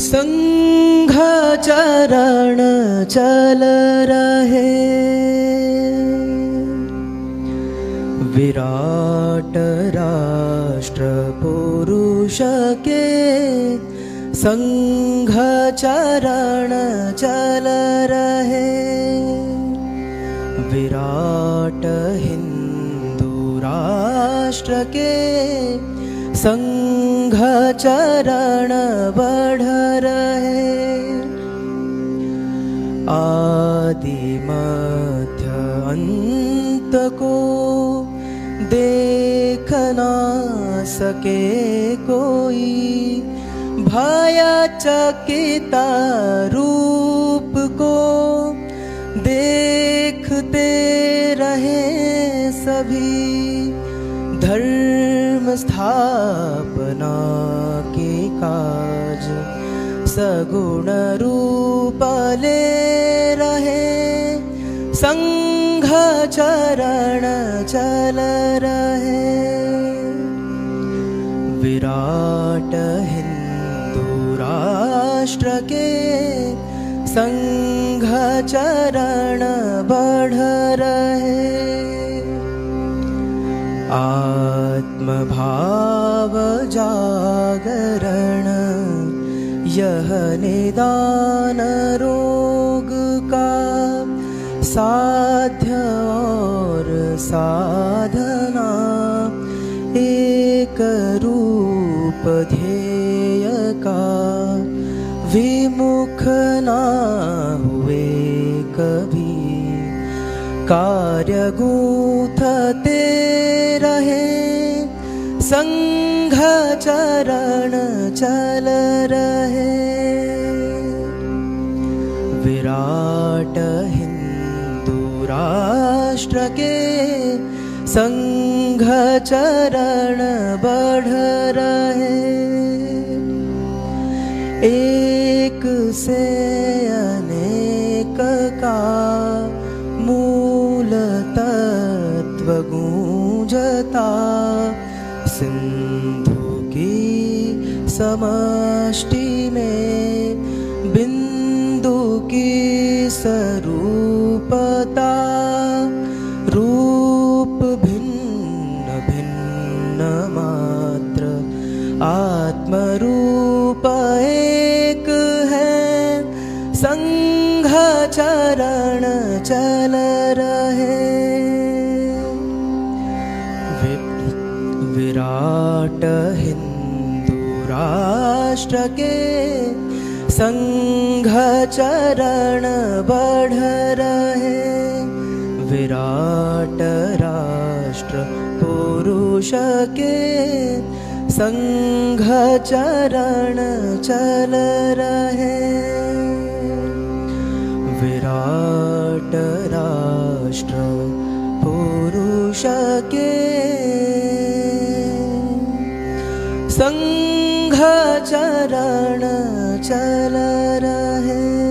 संघ चरण चल रहे, विराट राष्ट्र पुरुष के संघ चरण चल रहे। विराट हिंदू राष्ट्र के संघ चरण बढ़ रहे। आदि मध्य अंत को देख ना सके कोई, भय चकिता रूप को देखते रहे सभी। धर्म स्थापना के काज सगुण रूप ले रहे। संघ चरण चल रहे। विराट हिंदू राष्ट्र के संघ चरण बढ़ रहे। आत्मभाव जागरण यह निदान रोग का साध्य और साधना एक रूप ध्येय का। विमुख ना हुए कभी कार्य गूंथते रहे। संघ चरण चल रहे। विराट हिंदू राष्ट्र के संघ चरण बढ़ रहे। एक से अनेक का मूल तत्व गूंजता। सिंधु की समष्टि में बिंदु की स्वरूपता। रूप भिन्न भिन्न मात्र आत्मरूप एक है। संघ चरण चल रहे। विराट हिंदू राष्ट्र के संघ चरण बढ़ रहे। विराट राष्ट्र पुरुष के संघ चरण चल रहे। विराट राष्ट्र पुरुष के संघ चरण चल रहे।